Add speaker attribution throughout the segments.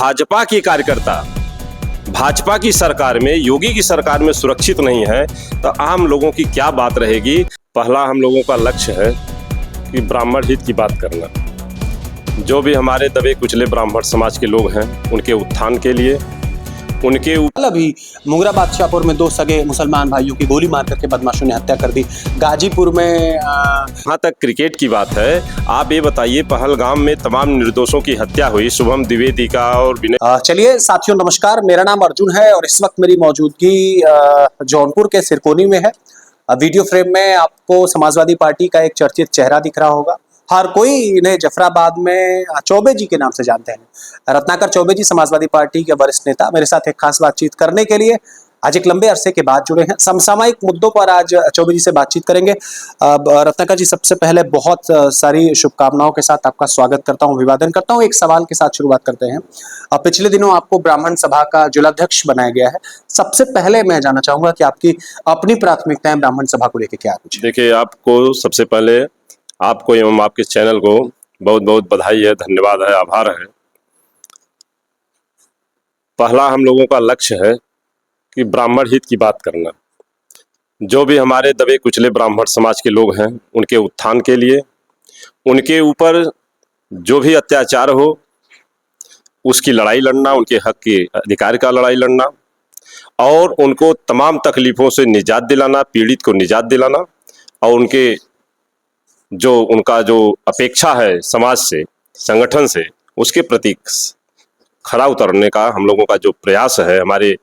Speaker 1: भाजपा के कार्यकर्ता भाजपा की सरकार में, योगी की सरकार में सुरक्षित नहीं है तो आम लोगों की क्या बात रहेगी। पहला हम लोगों का लक्ष्य है कि ब्राह्मण हित की बात करना। जो भी हमारे दबे कुचले ब्राह्मण समाज के लोग हैं उनके उत्थान के लिए, उनके
Speaker 2: अभी मुंगरा बादशाहपुर में 2 सगे मुसलमान भाइयों की गोली मार करके बदमाशों ने हत्या कर दी। गाजीपुर में
Speaker 1: जहाँ तक क्रिकेट की बात है, आप ये बताइए पहलगाम में तमाम निर्दोषों की हत्या हुई, शुभम द्विवेदी का और विनय।
Speaker 2: चलिए साथियों नमस्कार, मेरा नाम अर्जुन है और इस वक्त मेरी मौजूदगी जौनपुर के सिरकोनी में है। वीडियो फ्रेम में आपको समाजवादी पार्टी का एक चर्चित चेहरा दिख रहा होगा। हर कोई इन्हें जफराबाद में चौबे जी के नाम से जानते हैं। रत्नाकर चौबे जी समाजवादी पार्टी के वरिष्ठ नेता मेरे साथ एक खास बातचीत करने के लिए आज एक लंबे अरसे के बाद जुड़े हैं। समसामयिक मुद्दों पर आज चौबे जी से बातचीत करेंगे। रत्नाकर जी, सबसे पहले बहुत सारी शुभकामनाओं के साथ आपका स्वागत करता हूं, अभिवादन करता हूं। एक सवाल के साथ शुरुआत करते हैं। पिछले दिनों आपको ब्राह्मण सभा का जिलाध्यक्ष बनाया गया है। सबसे पहले मैं जानना चाहूंगा कि आपकी अपनी प्राथमिकताएं ब्राह्मण सभा को लेकर क्या कुछ?
Speaker 1: देखिए, आपको सबसे पहले आपको एवं आपके चैनल को बहुत बहुत बधाई है, धन्यवाद है, आभार है। पहला हम लोगों का लक्ष्य है कि ब्राह्मण हित की बात करना। जो भी हमारे दबे कुचले ब्राह्मण समाज के लोग हैं उनके उत्थान के लिए, उनके ऊपर जो भी अत्याचार हो उसकी लड़ाई लड़ना, उनके हक के अधिकार का लड़ाई लड़ना और उनको तमाम तकलीफ़ों से निजात दिलाना, पीड़ित को निजात दिलाना और उनका जो अपेक्षा है समाज से, संगठन से, उसके प्रति खरा उतरने का हम लोगों का जो प्रयास है। हमारे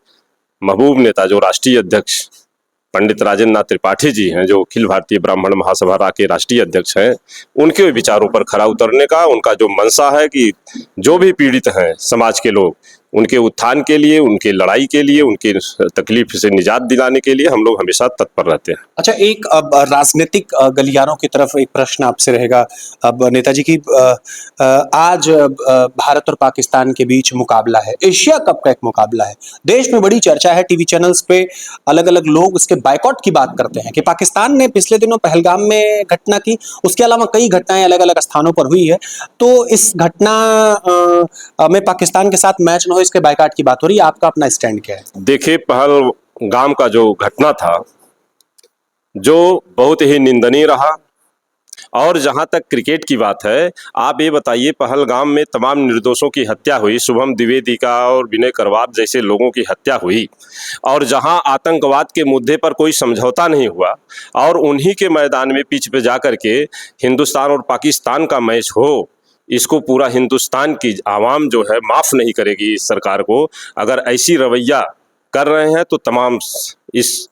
Speaker 1: महबूब नेता जो राष्ट्रीय अध्यक्ष पंडित राजेंद्र नाथ त्रिपाठी जी हैं, जो अखिल भारतीय ब्राह्मण महासभा के राष्ट्रीय अध्यक्ष हैं, उनके विचारों पर खरा उतरने का उनका जो मंशा है कि जो भी पीड़ित हैं समाज के लोग, उनके उत्थान के लिए, उनके लड़ाई के लिए, उनके तकलीफ से निजात दिलाने के लिए हम लोग हमेशा तत्पर रहते हैं।
Speaker 2: अच्छा, एक अब राजनीतिक गलियारों की तरफ एक प्रश्न आपसे रहेगा। अब नेताजी की आज भारत और पाकिस्तान के बीच मुकाबला है, एशिया कप का एक मुकाबला है। देश में बड़ी चर्चा है, टीवी चैनल्स पे अलग अलग लोग उसके बायकॉट की बात करते हैं कि पाकिस्तान ने पिछले दिनों पहलगाम में घटना की, उसके अलावा कई घटनाएं अलग अलग स्थानों पर हुई है। तो इस घटना में पाकिस्तान के साथ मैच न हो, इसके बायकॉट की बात हो रही है। आपका अपना स्टैंड क्या है?
Speaker 1: देखिए, पहलगाम का जो घटना था जो बहुत ही निंदनीय रहा। और जहां तक क्रिकेट की बात है, आप ये बताइए पहलगाम में तमाम निर्दोषों की हत्या हुई, शुभम द्विवेदी का और विनय करवार जैसे लोगों की हत्या हुई, और जहां आतंकवाद के मुद्दे पर कोई समझौता नहीं हुआ और उन्हीं के मैदान में पिच पे जाकर के हिंदुस्तान और पाकिस्तान का मैच हो, इसको पूरा हिंदुस्तान की आवाम जो है माफ़ नहीं करेगी इस सरकार को। अगर ऐसी रवैया कर रहे हैं तो तमाम इस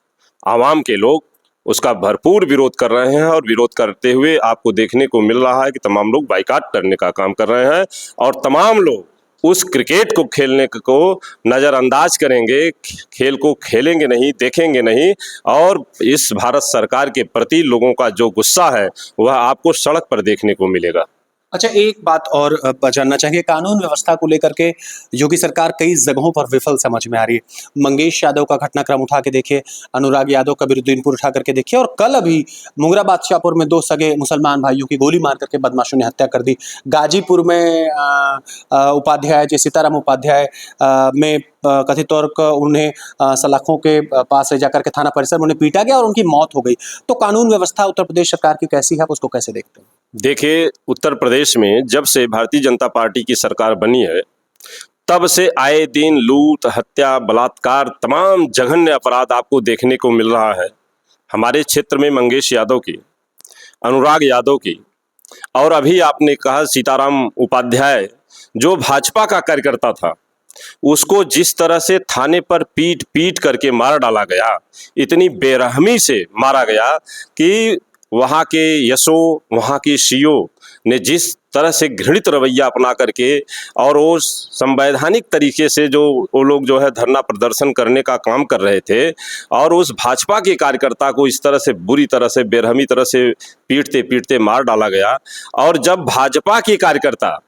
Speaker 1: आवाम के लोग उसका भरपूर विरोध कर रहे हैं और विरोध करते हुए आपको देखने को मिल रहा है कि तमाम लोग बाइकाट करने का काम कर रहे हैं और तमाम लोग उस क्रिकेट को खेलने को नज़रअंदाज करेंगे, खेल को खेलेंगे नहीं, देखेंगे नहीं। और इस भारत सरकार के प्रति लोगों का जो गुस्सा है वह आपको सड़क पर देखने को मिलेगा।
Speaker 2: अच्छा, एक बात और जानना चाहिए, कानून व्यवस्था को लेकर के योगी सरकार कई जगहों पर विफल समझ में आ रही है। मंगेश यादव का घटनाक्रम उठा के देखिए, अनुराग यादव का बिरुद्दीनपुर उठा करके देखिए, और कल अभी मुंगरा बादशाहपुर में 2 सगे मुसलमान भाइयों की गोली मार करके बदमाशों ने हत्या कर दी। गाजीपुर में उपाध्याय जी, सीताराम उपाध्याय में कथित तौर पर उन्हें सलाखों के पास ले जाकर के थाना परिसर में उन्हें पीटा गया और उनकी मौत हो गई। तो कानून व्यवस्था उत्तर प्रदेश सरकार की कैसी है, आप उसको कैसे देखते हैं?
Speaker 1: देखिए, उत्तर प्रदेश में जब से भारतीय जनता पार्टी की सरकार बनी है तब से आए दिन लूट, हत्या, बलात्कार, तमाम जघन्य अपराध आपको देखने को मिल रहा है। हमारे क्षेत्र में मंगेश यादव की, अनुराग यादव की, और अभी आपने कहा सीताराम उपाध्याय जो भाजपा का कार्यकर्ता था, उसको जिस तरह से थाने पर पीट पीट करके मार डाला गया, इतनी बेरहमी से मारा गया कि वहाँ के यशो, वहाँ की सीओ ने जिस तरह से घृणित रवैया अपना करके और वो संवैधानिक तरीके से जो वो लोग जो है धरना प्रदर्शन करने का काम कर रहे थे और उस भाजपा के कार्यकर्ता को इस तरह से बुरी तरह से बेरहमी तरह से पीटते पीटते मार डाला गया। और जब भाजपा के कार्यकर्ता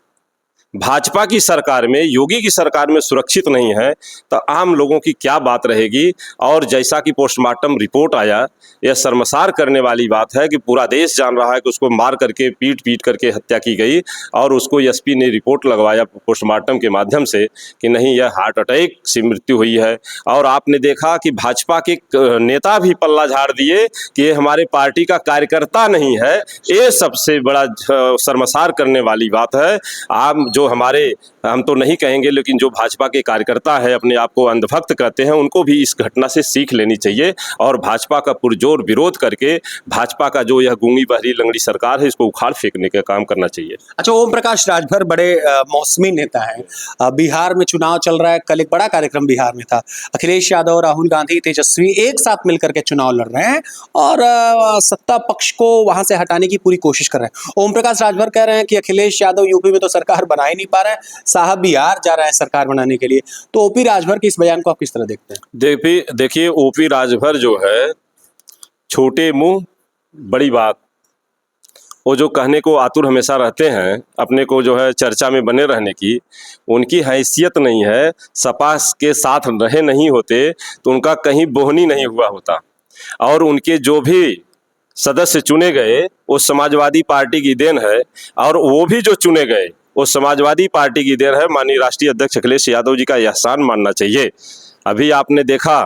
Speaker 1: भाजपा की सरकार में, योगी की सरकार में सुरक्षित नहीं है तो आम लोगों की क्या बात रहेगी। और जैसा कि पोस्टमार्टम रिपोर्ट आया, यह शर्मसार करने वाली बात है कि पूरा देश जान रहा है कि उसको मार करके पीट करके हत्या की गई, और उसको एसपी ने रिपोर्ट लगवाया पोस्टमार्टम के माध्यम से कि नहीं, यह हार्ट अटैक से मृत्यु हुई है। और आपने देखा कि भाजपा के नेता भी पल्ला झाड़ दिए कि ये हमारे पार्टी का कार्यकर्ता नहीं है। ये सबसे बड़ा शर्मसार करने वाली बात है। आप जो हमारे, हम तो नहीं कहेंगे, लेकिन जो भाजपा के कार्यकर्ता है, अपने आप को अंधभक्त कहते हैं, उनको भी इस घटना से सीख लेनी चाहिए और भाजपा का पुरजोर विरोध करके भाजपा का जो यह गूंगी बहरी लंगड़ी सरकार है, इसको उखाड़ फेंकने का काम करना चाहिए।
Speaker 2: अच्छा, ओम प्रकाश राजभर बड़े मौसमी नेता हैं। बिहार में चुनाव चल रहा है, कल एक बड़ा कार्यक्रम बिहार में था। अखिलेश यादव, राहुल गांधी, तेजस्वी एक साथ मिलकर के चुनाव लड़ रहे हैं और सत्ता पक्ष को वहां से हटाने की पूरी कोशिश कर रहे हैं। ओम प्रकाश राजभर कह रहे हैं कि अखिलेश यादव यूपी में तो सरकार बना ही नहीं पा रहे हैं, साहब बिहार जा रहे हैं सरकार बनाने के लिए। तो ओपी राजभर के इस बयान को आप किस तरह देखते हैं?
Speaker 1: देखिए, ओपी राजभर जो है, छोटे मुंह बड़ी बात, वो जो कहने को आतुर हमेशा रहते हैं, अपने को जो है चर्चा में बने रहने की, उनकी हैसियत नहीं है। सपा के साथ रहे नहीं होते तो उनका कहीं बोहनी नहीं हुआ होता। और उनके जो भी सदस्य चुने गए वो समाजवादी पार्टी की देन है, और वो भी जो चुने गए वो समाजवादी पार्टी की देन है। माननीय राष्ट्रीय अध्यक्ष अखिलेश यादव जी का एहसान मानना चाहिए। अभी आपने देखा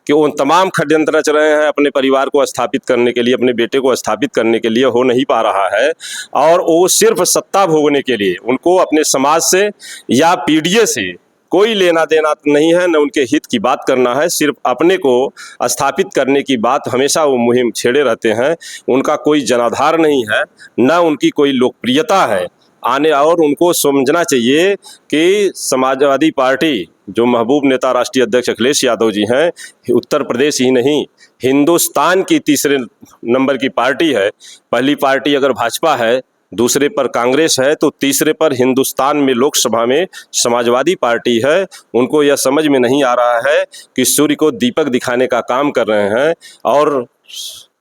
Speaker 1: कि वो तमाम षड्यंत्र रच रहे हैं अपने परिवार को स्थापित करने के लिए, अपने बेटे को स्थापित करने के लिए, हो नहीं पा रहा है। और वो सिर्फ सत्ता भोगने के लिए, उनको अपने समाज से या पीढ़ी से कोई लेना देना नहीं है, न उनके हित की बात करना है, सिर्फ अपने को स्थापित करने की बात हमेशा वो मुहिम छेड़े रहते हैं। उनका कोई जनाधार नहीं है, न उनकी कोई लोकप्रियता है आने। और उनको समझना चाहिए कि समाजवादी पार्टी, जो महबूब नेता राष्ट्रीय अध्यक्ष अखिलेश यादव जी हैं, उत्तर प्रदेश ही नहीं, हिंदुस्तान की तीसरे नंबर की पार्टी है। पहली पार्टी अगर भाजपा है, दूसरे पर कांग्रेस है, तो तीसरे पर हिंदुस्तान में लोकसभा में समाजवादी पार्टी है। उनको यह समझ में नहीं आ रहा है कि सूर्य को दीपक दिखाने का काम कर रहे हैं, और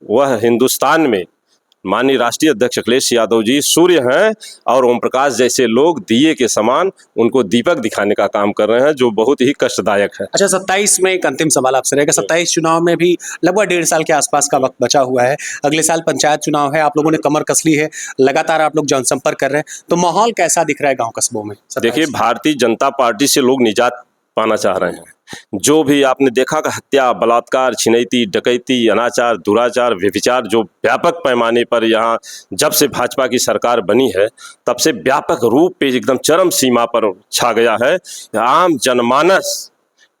Speaker 1: वह हिंदुस्तान में माननीय राष्ट्रीय अध्यक्ष अखिलेश यादव जी सूर्य हैं, और ओम प्रकाश जैसे लोग दिए के समान उनको दीपक दिखाने का काम कर रहे हैं, जो बहुत ही कष्टदायक है।
Speaker 2: अच्छा, 27 में एक अंतिम सवाल आपसे रहेगा। 27 चुनाव में भी लगभग 1.5 साल के आसपास का वक्त बचा हुआ है। अगले साल पंचायत चुनाव है, आप लोगों ने कमर कस ली है, लगातार आप लोग जनसंपर्क कर रहे हैं, तो माहौल कैसा दिख रहा है गाँव कस्बों में?
Speaker 1: देखिए, भारतीय जनता पार्टी से लोग निजात पाना चाह रहे हैं। जो भी आपने देखा कि हत्या, बलात्कार, छिनैती, डकैती, अनाचार, दुराचार, व्यभिचार जो व्यापक पैमाने पर यहाँ जब से भाजपा की सरकार बनी है तब से व्यापक रूप पे एकदम चरम सीमा पर छा गया है। आम जनमानस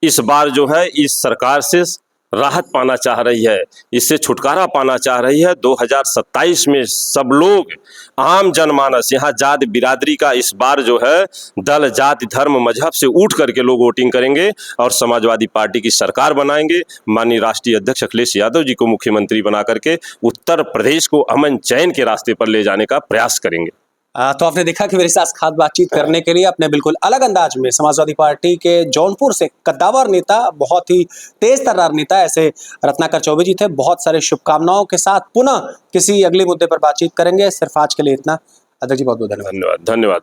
Speaker 1: इस बार जो है इस सरकार से राहत पाना चाह रही है, इससे छुटकारा पाना चाह रही है। 2027 में सब लोग, आम जनमानस, यहाँ जात बिरादरी का इस बार जो है दल, जाति, धर्म, मजहब से उठ करके लोग वोटिंग करेंगे और समाजवादी पार्टी की सरकार बनाएंगे। माननीय राष्ट्रीय अध्यक्ष अखिलेश यादव जी को मुख्यमंत्री बना करके उत्तर प्रदेश को अमन चैन के रास्ते पर ले जाने का प्रयास करेंगे।
Speaker 2: तो आपने देखा कि मेरे साथ खास बातचीत करने के लिए अपने बिल्कुल अलग अंदाज में समाजवादी पार्टी के जौनपुर से कद्दावर नेता, बहुत ही तेज तर्रार नेता ऐसे रत्नाकर चौबे जी थे। बहुत सारे शुभकामनाओं के साथ पुनः किसी अगले मुद्दे पर बातचीत करेंगे। सिर्फ आज के लिए इतना। अध्यक्ष जी, बहुत बहुत धन्यवाद।
Speaker 1: धन्यवाद।